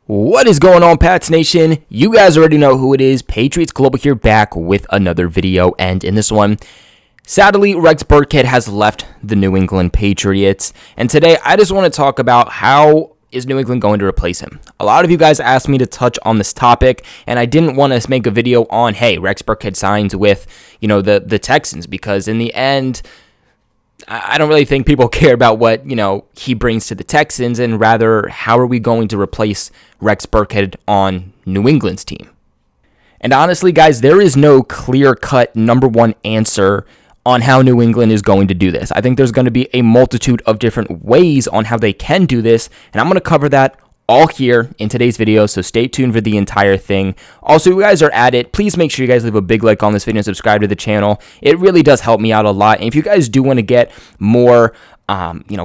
What is going on, Pats Nation? You guys already know who it is. Patriots Global here, back with another video, and in this one, sadly, Rex Burkhead has left the New England Patriots, and today I just want to talk about how is New England going to replace him. A lot of you guys asked me to touch on this topic, and I didn't want to make a video on, hey, Rex Burkhead signs with, the Texans, because in the end, I don't really think people care about what, he brings to the Texans, and rather, how are we going to replace Rex Burkhead on New England's team? And honestly, guys, there is no clear-cut number one answer on how New England is going to do this. I think there's going to be a multitude of different ways on how they can do this, and I'm going to cover that all here in today's video, so stay tuned for the entire thing. Also, you guys are at it, please make sure you guys leave a big like on this video and subscribe to the channel. It really does help me out a lot, and if you guys do want to get more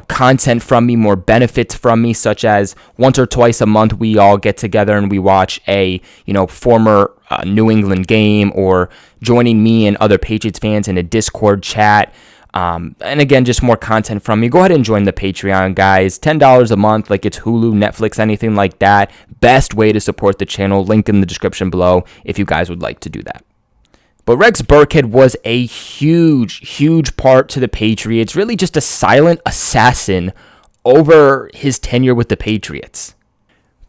content from me, more benefits from me, such as once or twice a month we all get together and we watch a former New England game, or joining me and other Patriots fans in a Discord chat, and again, just more content from me, go ahead and join the Patreon, guys. $10 a month, like it's Hulu, Netflix, anything like that. Best way to support the channel. Link in the description below if you guys would like to do that. But Rex Burkhead was a huge part to the Patriots, really just a silent assassin over his tenure with the Patriots.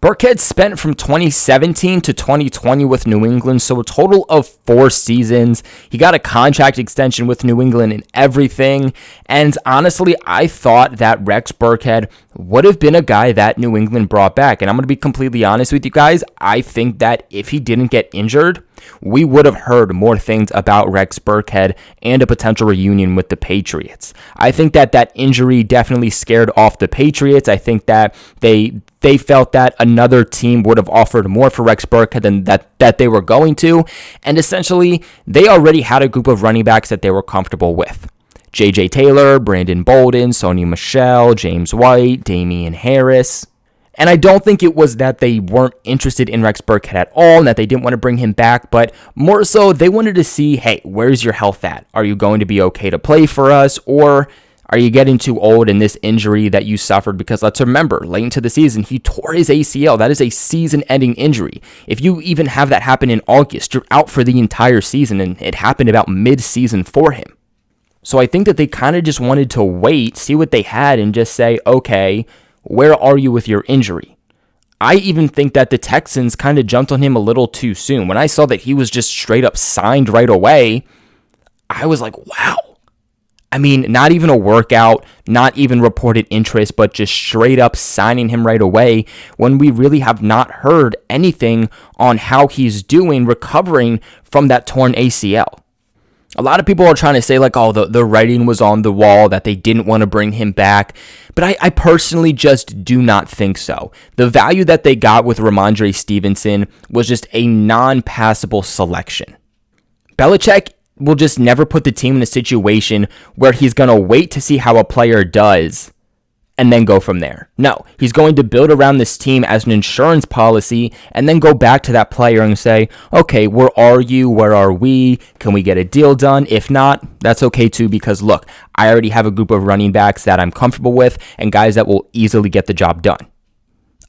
Burkhead spent from 2017 to 2020 with New England, so a total of 4 seasons. He got a contract extension with New England and everything, and honestly, I thought that Rex Burkhead would have been a guy that New England brought back, and I'm going to be completely honest with you guys, I think that if he didn't get injured, we would have heard more things about Rex Burkhead and a potential reunion with the Patriots. I think that injury definitely scared off the Patriots. I think that they felt that another team would have offered more for Rex Burkhead than that they were going to, and essentially, they already had a group of running backs that they were comfortable with. J.J. Taylor, Brandon Bolden, Sony Michel, James White, Damian Harris. And I don't think it was that they weren't interested in Rex Burkhead at all and that they didn't want to bring him back, but more so they wanted to see, hey, where's your health at? Are you going to be okay to play for us, or are you getting too old in this injury that you suffered? Because let's remember, late into the season, he tore his ACL. That is a season-ending injury. If you even have that happen in August, you're out for the entire season, and it happened about mid-season for him. So I think that they kind of just wanted to wait, see what they had, and just say, okay, where are you with your injury? I even think that the Texans kind of jumped on him a little too soon. When I saw that he was just straight up signed right away, I was like, wow. I mean, not even a workout, not even reported interest, but just straight up signing him right away when we really have not heard anything on how he's doing recovering from that torn ACL. A lot of people are trying to say, like, oh, the writing was on the wall, that they didn't want to bring him back. But I personally just do not think so. The value that they got with Ramondre Stevenson was just a non-passable selection. Belichick will just never put the team in a situation where he's going to wait to see how a player does and then go from there. No, he's going to build around this team as an insurance policy and then go back to that player and say, okay, where are you? Where are we? Can we get a deal done? If not, that's okay too, because look, I already have a group of running backs that I'm comfortable with and guys that will easily get the job done.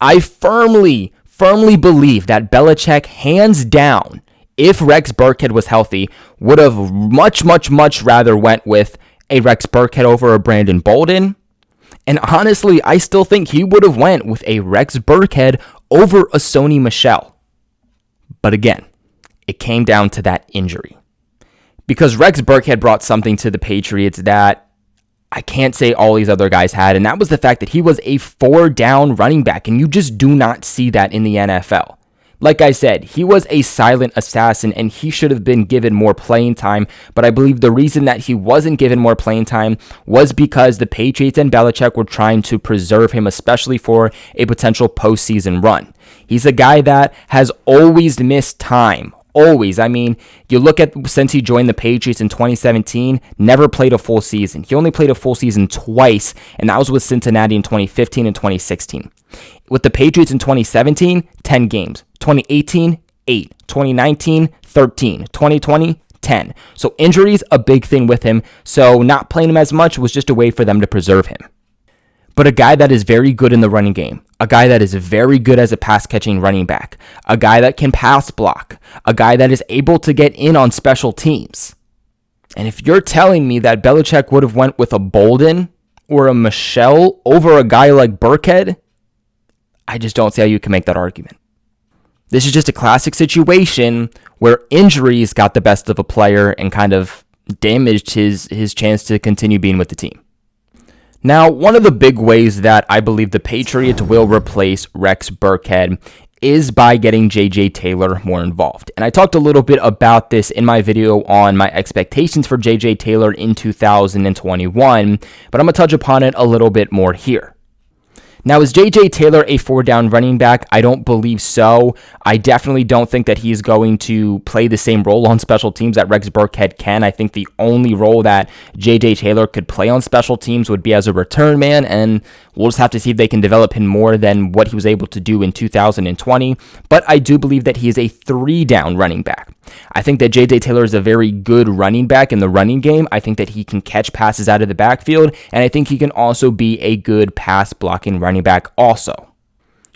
I firmly believe that Belichick, hands down, if Rex Burkhead was healthy, would have much rather went with a Rex Burkhead over a Brandon Bolden. And honestly, I still think he would have went with a Rex Burkhead over a Sony Michel. But again, it came down to that injury. Because Rex Burkhead brought something to the Patriots that I can't say all these other guys had, and that was the fact that he was a 4-down running back, and you just do not see that in the NFL. Like I said, he was a silent assassin and he should have been given more playing time, but I believe the reason that he wasn't given more playing time was because the Patriots and Belichick were trying to preserve him, especially for a potential postseason run. He's a guy that has always missed time. Always. I mean, you look at since he joined the Patriots in 2017, never played a full season. He only played a full season twice, and that was with Cincinnati in 2015 and 2016. With the Patriots in 2017, 10 games. 2018, 8. 2019, 13. 2020, 10. So injuries, a big thing with him. So not playing him as much was just a way for them to preserve him. but a guy that is very good in the running game, a guy that is very good as a pass-catching running back, a guy that can pass block, a guy that is able to get in on special teams. And if you're telling me that Belichick would have went with a Bolden or a Michelle over a guy like Burkhead, I just don't see how you can make that argument. This is just a classic situation where injuries got the best of a player and kind of damaged his chance to continue being with the team. Now, one of the big ways that I believe the Patriots will replace Rex Burkhead is by getting J.J. Taylor more involved. And I talked a little bit about this in my video on my expectations for J.J. Taylor in 2021, but I'm going to touch upon it a little bit more here. Now, is J.J. Taylor a four-down running back? I don't believe so. I definitely don't think that he's going to play the same role on special teams that Rex Burkhead can. I think the only role that J.J. Taylor could play on special teams would be as a return man, and we'll just have to see if they can develop him more than what he was able to do in 2020. But I do believe that he is a three-down running back. I think that J.J. Taylor is a very good running back in the running game. I think that he can catch passes out of the backfield, and I think he can also be a good pass-blocking running back also.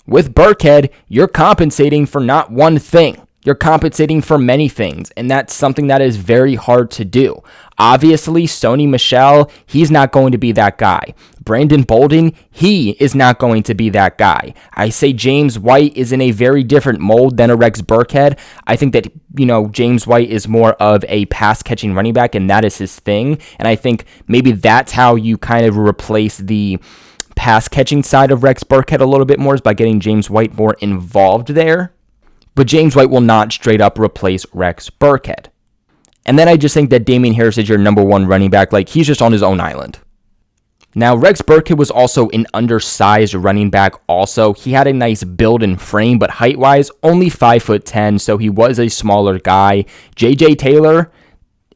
With Burkhead, you're compensating for not one thing. You're compensating for many things, and that's something that is very hard to do. Obviously, Sony Michel, he's not going to be that guy. Brandon Bolden, he is not going to be that guy. I say James White is in a very different mold than a Rex Burkhead. I think that, James White is more of a pass-catching running back, and that is his thing. And I think maybe that's how you kind of replace the pass-catching side of Rex Burkhead a little bit more, is by getting James White more involved there. But James White will not straight up replace Rex Burkhead. And then I just think that Damian Harris is your number one running back. Like, he's just on his own island. Now, Rex Burkhead was also an undersized running back also. He had a nice build and frame, but height-wise, only 5'10", so he was a smaller guy. J.J. Taylor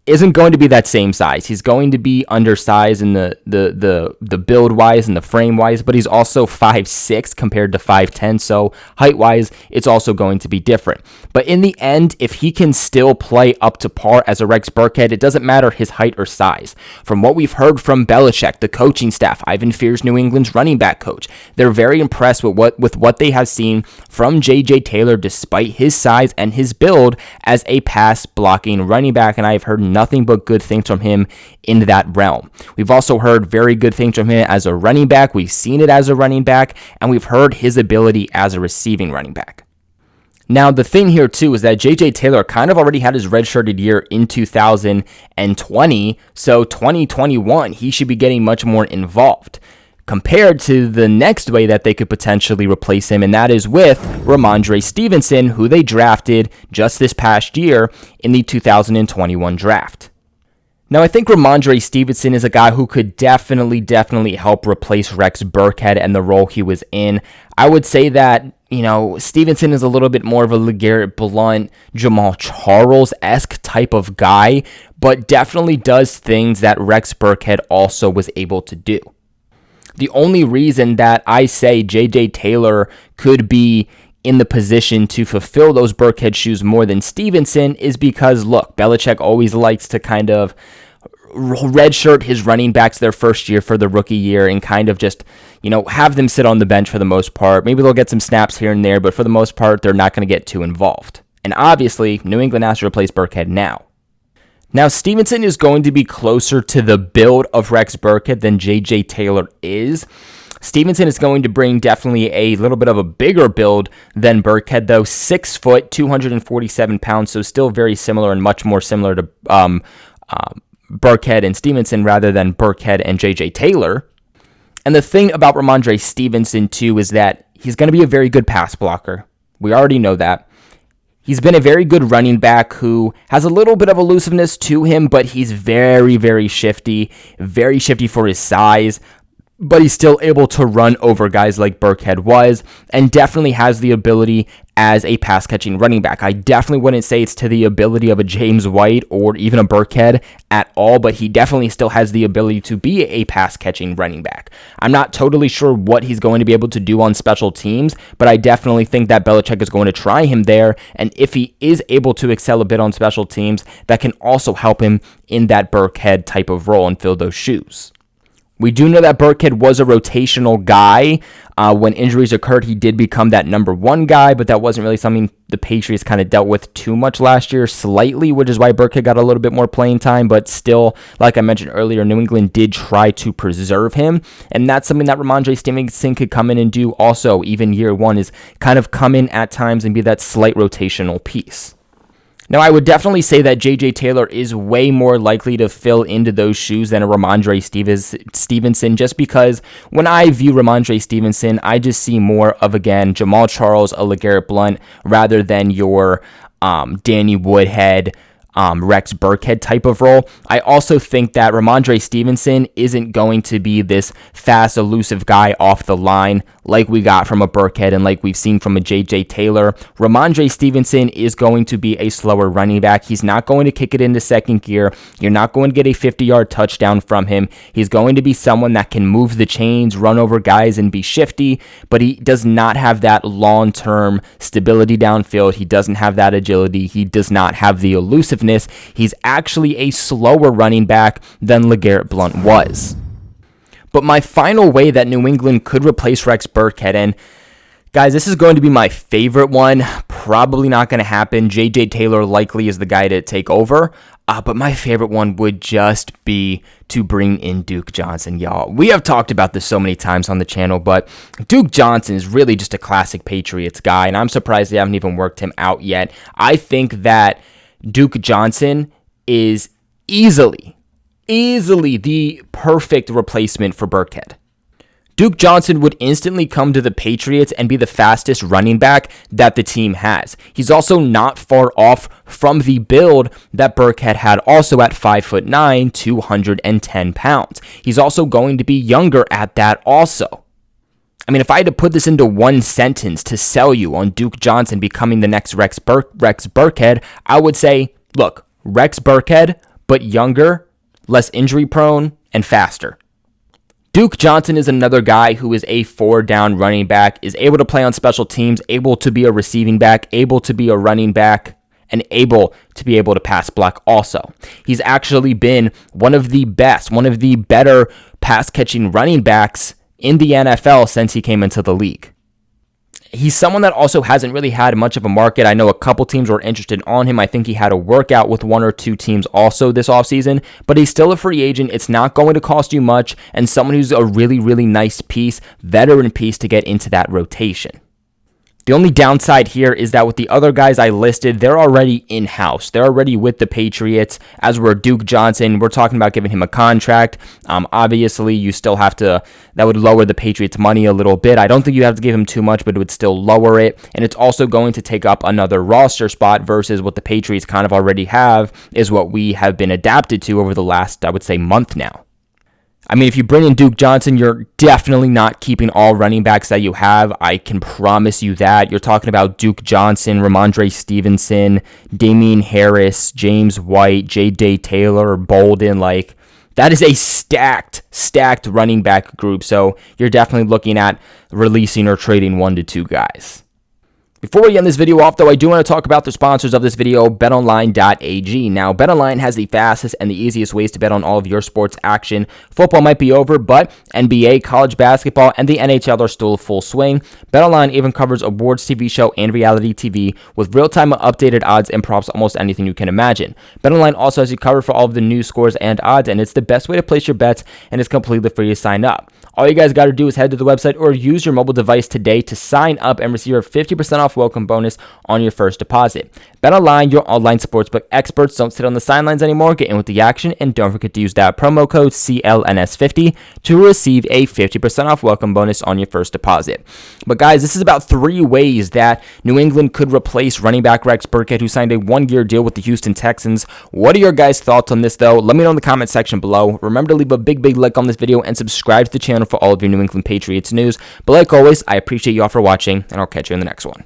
isn't going to be that same size. He's going to be undersized in the build-wise and the frame-wise, but he's also 5'6" compared to 5'10", so height-wise, it's also going to be different. But in the end, if he can still play up to par as a Rex Burkhead, it doesn't matter his height or size. From what we've heard from Belichick, the coaching staff, Ivan Fear's New England's running back coach, they're very impressed with what they have seen from J.J. Taylor despite his size and his build as a pass-blocking running back, and I've heard nothing but good things from him in that realm. We've also heard very good things from him as a running back. We've seen it as a running back, and we've heard his ability as a receiving running back. Now, the thing here, too, is that J.J. Taylor kind of already had his redshirted year in 2020, so 2021, he should be getting much more involved compared to the next way that they could potentially replace him, and that is with Ramondre Stevenson, who they drafted just this past year in the 2021 draft. Now, I think Ramondre Stevenson is a guy who could definitely help replace Rex Burkhead and the role he was in. I would say that, Stevenson is a little bit more of a LeGarrette Blount, Jamal Charles-esque type of guy, but definitely does things that Rex Burkhead also was able to do. The only reason that I say J.J. Taylor could be in the position to fulfill those Burkhead shoes more than Stevenson is because, look, Belichick always likes to kind of redshirt his running backs their first year for the rookie year and kind of just, have them sit on the bench for the most part. Maybe they'll get some snaps here and there, but for the most part, they're not going to get too involved. And obviously, New England has to replace Burkhead now. Now, Stevenson is going to be closer to the build of Rex Burkhead than J.J. Taylor is. Stevenson is going to bring definitely a little bit of a bigger build than Burkhead, though. 6 foot, 247 pounds, so still very similar and much more similar to Burkhead and Stevenson rather than Burkhead and J.J. Taylor. And the thing about Ramondre Stevenson, too, is that he's going to be a very good pass blocker. We already know that. He's been a very good running back who has a little bit of elusiveness to him, but he's very shifty for his size, but he's still able to run over guys like Burkhead was, and definitely has the ability as a pass-catching running back. I definitely wouldn't say it's to the ability of a James White or even a Burkhead at all, but he definitely still has the ability to be a pass-catching running back. I'm not totally sure what he's going to be able to do on special teams, but I definitely think that Belichick is going to try him there, and if he is able to excel a bit on special teams, that can also help him in that Burkhead type of role and fill those shoes. We do know that Burkhead was a rotational guy. When injuries occurred, he did become that number one guy, but that wasn't really something the Patriots kind of dealt with too much last year, slightly, which is why Burkhead got a little bit more playing time. But still, like I mentioned earlier, New England did try to preserve him, and that's something that Ramondre Stevenson could come in and do also, even year one, is kind of come in at times and be that slight rotational piece. Now, I would definitely say that J.J. Taylor is way more likely to fill into those shoes than a Ramondre Stevenson, just because when I view Ramondre Stevenson, I just see more of, again, Jamal Charles, a LeGarrette Blount, rather than your Danny Woodhead, Rex Burkhead type of role. I also think that Ramondre Stevenson isn't going to be this fast, elusive guy off the line like we got from a Burkhead and like we've seen from a J.J. Taylor. Ramondre Stevenson is going to be a slower running back. He's not going to kick it into second gear. You're not going to get a 50-yard touchdown from him. He's going to be someone that can move the chains, run over guys, and be shifty, but he does not have that long-term stability downfield. He doesn't have that agility. He does not have the elusiveness. He's actually a slower running back than LeGarrette Blount was. But my final way that New England could replace Rex Burkhead, and guys, this is going to be my favorite one, probably not going to happen. J.J. Taylor likely is the guy to take over, but my favorite one would just be to bring in Duke Johnson, y'all. We have talked about this so many times on the channel, but Duke Johnson is really just a classic Patriots guy, and I'm surprised they haven't even worked him out yet. I think that Duke Johnson is easily the perfect replacement for Burkhead. Duke Johnson would instantly come to the Patriots and be the fastest running back that the team has. He's also not far off from the build that Burkhead had, also at 5'9", 210 pounds. He's also going to be younger at that also. I mean, if I had to put this into one sentence to sell you on Duke Johnson becoming the next Rex Burkhead, I would say, look, Rex Burkhead, but younger, less injury prone, and faster. Duke Johnson is another guy who is a 4-down running back, is able to play on special teams, able to be a receiving back, able to be a running back, and able to pass block also. He's actually been one of the better pass-catching running backs in the NFL since he came into the league. He's someone that also hasn't really had much of a market. I know a couple teams were interested on him. I think he had a workout with one or two teams also this offseason, but he's still a free agent. It's not going to cost you much, and someone who's a really, really nice piece, veteran piece to get into that rotation. The only downside here is that with the other guys I listed, they're already in-house. They're already with the Patriots, as we're Duke Johnson. We're talking about giving him a contract. Obviously, you still have to, that would lower the Patriots' money a little bit. I don't think you have to give him too much, but it would still lower it. And it's also going to take up another roster spot versus what the Patriots kind of already have, is what we have been adapted to over the last, I would say, month now. I mean, if you bring in Duke Johnson, you're definitely not keeping all running backs that you have. I can promise you that. You're talking about Duke Johnson, Ramondre Stevenson, Damian Harris, James White, J.J. Taylor, Bolden. Like, that is a stacked running back group. So you're definitely looking at releasing or trading 1 to 2 guys. Before we end this video off, though, I do want to talk about the sponsors of this video, betonline.ag. Now, BetOnline has the fastest and the easiest ways to bet on all of your sports action. Football might be over, but NBA, college basketball, and the NHL are still full swing. BetOnline even covers awards TV show and reality TV with real-time updated odds and props, almost anything you can imagine. BetOnline also has you covered for all of the news, scores, and odds, and it's the best way to place your bets, and it's completely free to sign up. All you guys got to do is head to the website or use your mobile device today to sign up and receive your 50% off welcome bonus on your first deposit. BetOnline, your online sportsbook experts. Don't sit on the sidelines anymore. Get in with the action, and don't forget to use that promo code CLNS50 to receive a 50% off welcome bonus on your first deposit. But guys, this is about 3 ways that New England could replace running back Rex Burkhead, who signed a 1-year deal with the Houston Texans. What are your guys' thoughts on this, though? Let me know in the comment section below. Remember to leave a big like on this video and subscribe to the channel for all of your New England Patriots news. But like always, I appreciate you all for watching, and I'll catch you in the next one.